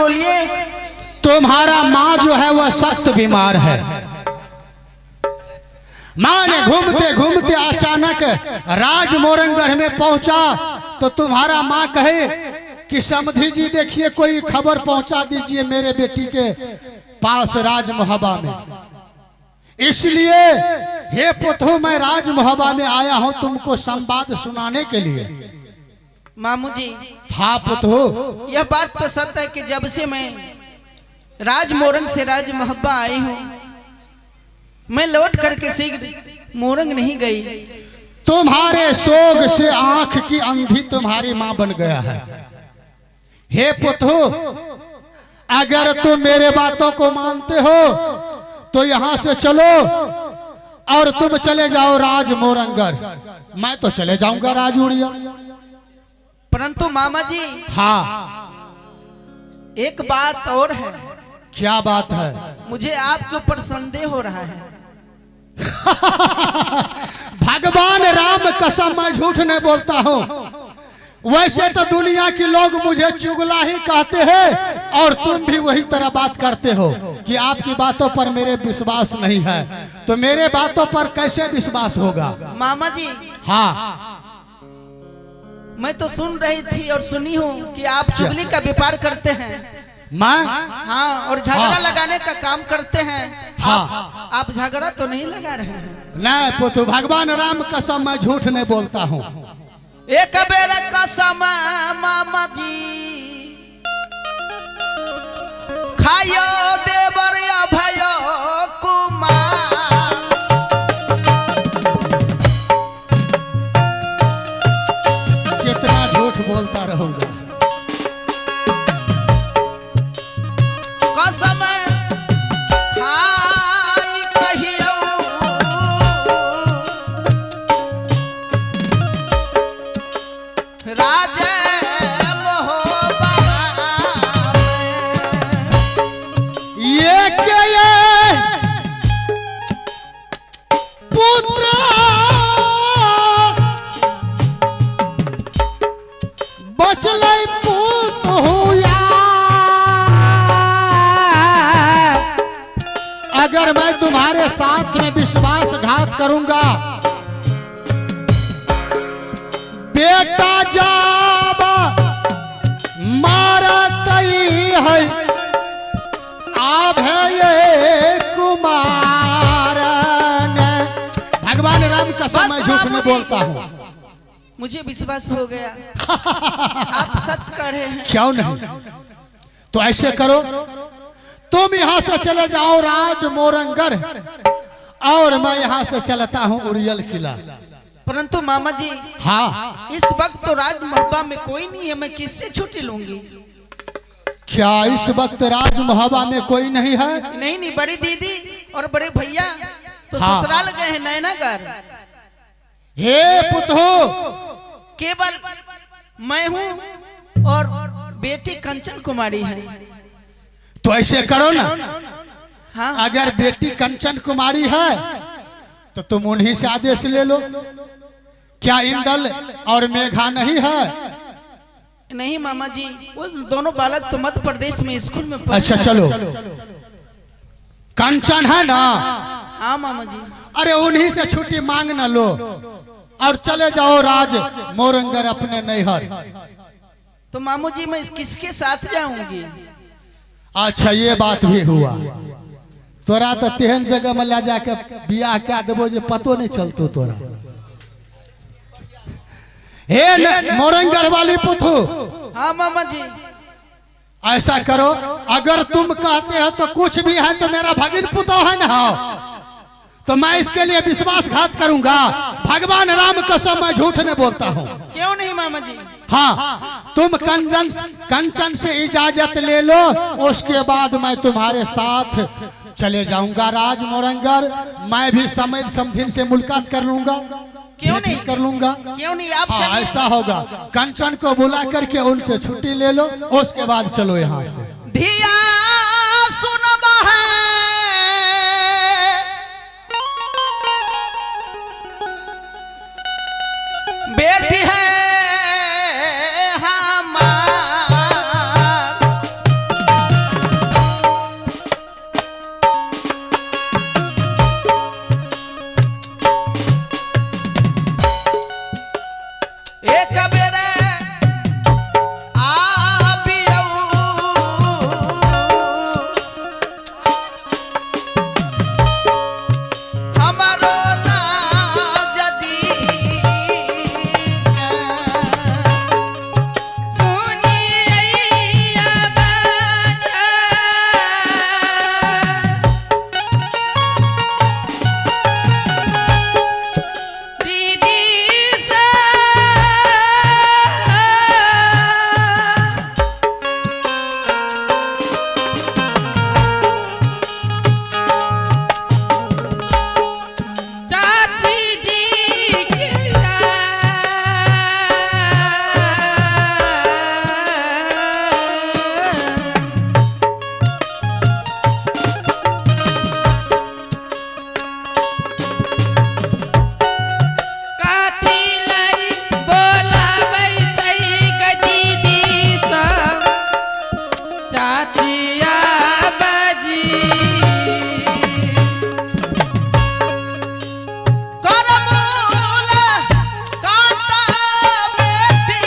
बोलिए। तुम्हारा माँ जो है वह सख्त बीमार है। माँ ने घूमते घूमते अचानक राज मोरंगढ़ में पहुंचा तो तुम्हारा माँ कहे कि समधी जी देखिए कोई खबर पहुंचा दीजिए मेरे बेटी के पास राज मोहब्बा में। इसलिए हे पुत्र मैं राज मोहब्बा में आया हूं तुमको संवाद सुनाने के लिए। मामू जी। हाँ पुत्र, यह बात तो सत्य है कि जब से मैं राज मोरंग से राज मोहब्बा आई हूँ मैं लौट करके शीघ्र मोरंग नहीं गई। तुम्हारे सोग से आंख की अंधी तुम्हारी मां बन गया है। हे पुत्र, अगर तुम मेरे बातों को मानते हो तो यहां से चलो और तुम चले जाओ राज मोरंगढ़। मैं तो चले जाऊंगा राजूड़िया। परंतु मामा जी। हाँ, एक बात और है। क्या बात है? मुझे आपके ऊपर संदेह हो रहा है। भगवान राम कसम मैं झूठ नहीं बोलता हूँ। वैसे तो दुनिया के लोग मुझे चुगला ही कहते हैं और तुम भी वही तरह बात करते हो कि आपकी बातों पर मेरे विश्वास नहीं है। तो मेरे बातों पर कैसे विश्वास होगा? मामा जी। हाँ, मैं तो सुन रही थी और सुनी हूँ कि आप चुगली का व्यापार करते हैं। मैं? हाँ, और झगड़ा लगाने का काम करते हैं। हाँ। आप झगड़ा तो नहीं लगा रहे हैं? नहीं पुत्र, भगवान राम कसम मैं झूठ नहीं बोलता हूँ। एक बेर कसम मामा जी खायो देवर अभयो कुमार। कितना झूठ बोलता रहूंगा। कसम खाई कहियो राज मोहब्बा ये के ये पुत्र बचले पुत हुआ। अगर मैं तुम्हारे साथ में विश्वासघात करूंगा, बेटा जाब मारत है आप है ये कुमार। भगवान राम का समय झूठ नहीं बोलता हूँ। मुझे विश्वास हो गया। आप सत्य कह रहे हैं। क्यों नहीं? तो ऐसे करो, तुम यहाँ से चले जाओ राज मोरंगढ़ और मैं यहाँ से चलता हूँ उड़ियल किला। परंतु मामा जी। हाँ, इस वक्त तो राज मोहब्बा में कोई नहीं है, मैं किससे छुट्टी लूंगी? क्या इस वक्त राज मोहब्बा में कोई नहीं है? नहीं, बड़ी दीदी और बड़े भैया तो हाँ। ससुराल गए हैं नैनागढ़। हे पुत्र, केवल मैं हूँ और बेटी कंचन कुमारी है। तो ऐसे करो ना। हाँ। अगर बेटी कंचन कुमारी है तो तुम उन्हीं से आदेश ले लो। क्या इंदल और मेघा नहीं है? नहीं मामा जी, वो दोनों बालक तो मध्य प्रदेश में स्कूल में पढ़ अच्छा रहे हैं। चलो, कंचन है ना? हाँ मामा जी। अरे उन्हीं से छुट्टी मांग ना लो और चले जाओ राज मोरंगढ़ अपने नैहर। तो मामू जी मैं किसके साथ जाऊंगी? अच्छा ये बात भी हुआ। तोरा तो तेहन जगह में ला जाके बियाह क्या देबो जो पतो नहीं चलतो तोरा। हे मोरंगढ़ वाली पुथु। हाँ मामा जी। ऐसा करो, अगर तुम कहते हो तो कुछ भी है तो मेरा भगिन पुतो है ना, तो मैं इसके लिए विश्वासघात करूंगा। भगवान राम कसम मैं झूठ नहीं बोलता हूँ। क्यों नहीं मामा जी? हाँ, तुम कंचन से इजाजत ले लो, उसके बाद मैं तुम्हारे साथ चले जाऊंगा राज मोरंगढ़। मैं भी समय समधिन से मुलाकात कर लूंगा। क्यों नहीं कर लूंगा? क्यों नहीं? आप हाँ, चलिए। ऐसा होगा। कंचन को बुला करके उनसे छुट्टी ले लो, उसके बाद चलो यहाँ से। धिया सुनबा है बेटी है हमार। बाचिया बाजी करमूला कांता बेटी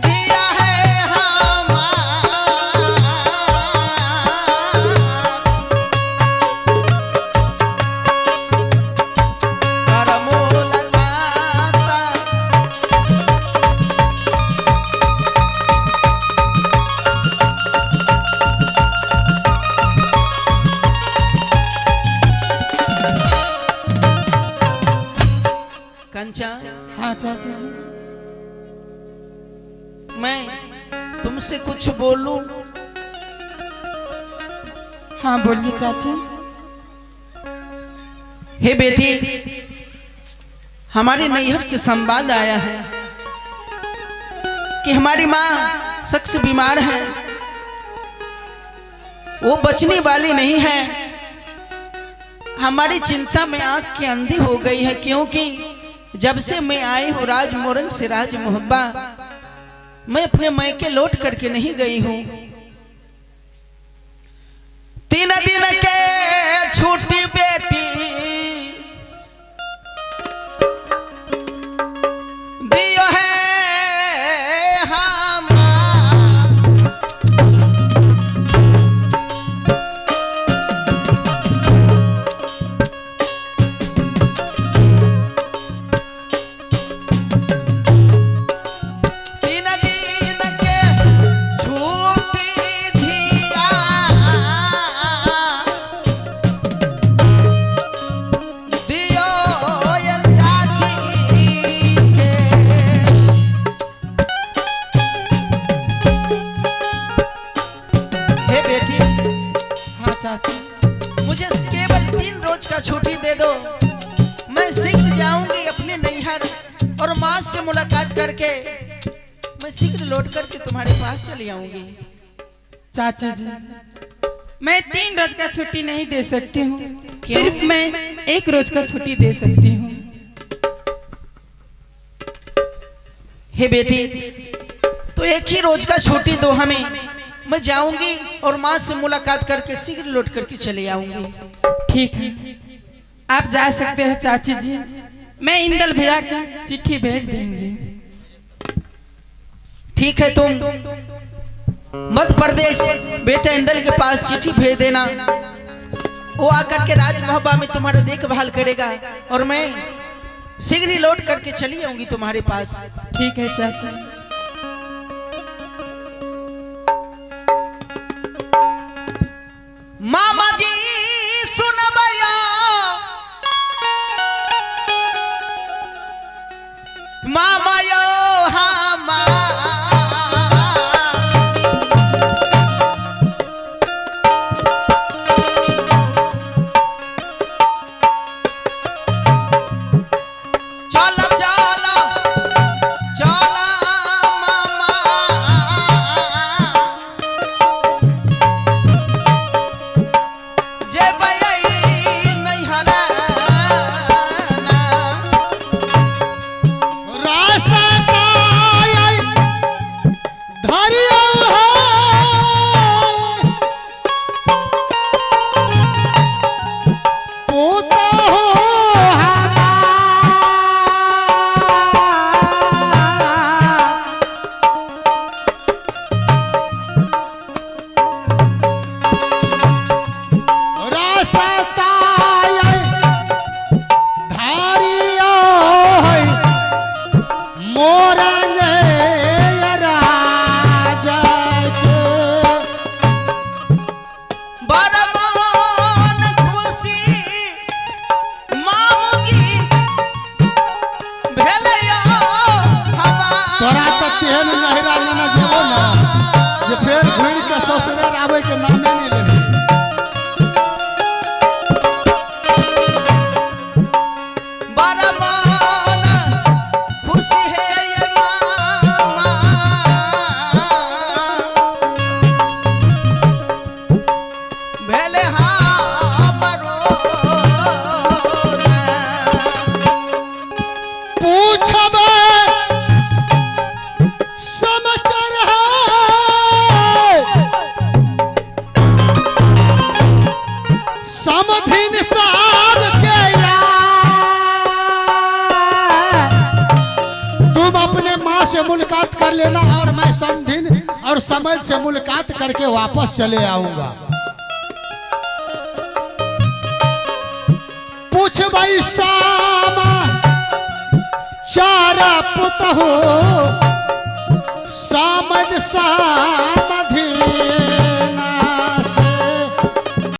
दिया है हमार करमूला कांता कंचा। हाँ चाचा जी। मैं तुमसे कुछ बोलूं? हाँ बोलिए चाचा। हे बेटी, हमारे नैहर से संवाद आया है कि हमारी माँ सख्त बीमार है, वो बचने वाली नहीं है। हमारी चिंता में आंख की अंधी हो गई है, क्योंकि जब से मैं आई हूँ राज मोरंग से राज मोहब्बा, मैं अपने मायके लौट करके नहीं गई हूँ। 3 दिन के छुट्टी बेटी दियो है हमार मुझे केवल 3 रोज का छुट्टी दे दो। मैं शीघ्र जाऊंगी अपने नैहर और माँ से मुलाकात करके मैं शीघ्र लौट करके तुम्हारे पास चली आऊंगी। चाचा जी, मैं 3 रोज का छुट्टी नहीं दे सकती हूँ, क्यों? सिर्फ मैं 1 रोज का छुट्टी दे सकती हूँ। हे बेटी, तो 1 ही रोज का छुट्टी दो हमें, मैं जाऊंगी और माँ से मुलाकात करके शीघ्र लौट करके चले आऊंगी। ठीक है, आप जा सकते हैं चाची जी। मैं इंदल भैया का चिट्ठी भेज देंगे। ठीक है, तुम मध्य प्रदेश बेटा इंदल के पास चिट्ठी भेज देना, वो आकर के राज मोहब्बा में तुम्हारा देखभाल करेगा और मैं शीघ्र ही लौट करके चली आऊंगी तुम्हारे पास। ठीक है चाचा। मामा जी सुनबया मामा यो चला चला चला मामा जे बयई नहीं हरा रास्ता धरियो पोता हो बरमान खुशी मामूजी भेलया तोरा तक केहन नहिरा लेना जेबो ना जे फेर घुर के ससुराल आवे के नामे नहीं लेबे। बरमान खुशी है ये मामा भेले हमरो पूछबे समाचार है से मुलाकात कर लेना और मैं समधिन और समझ से मुलाकात करके वापस चले आऊंगा। पूछ भाई सामा चारा पुत हो समझ सामधी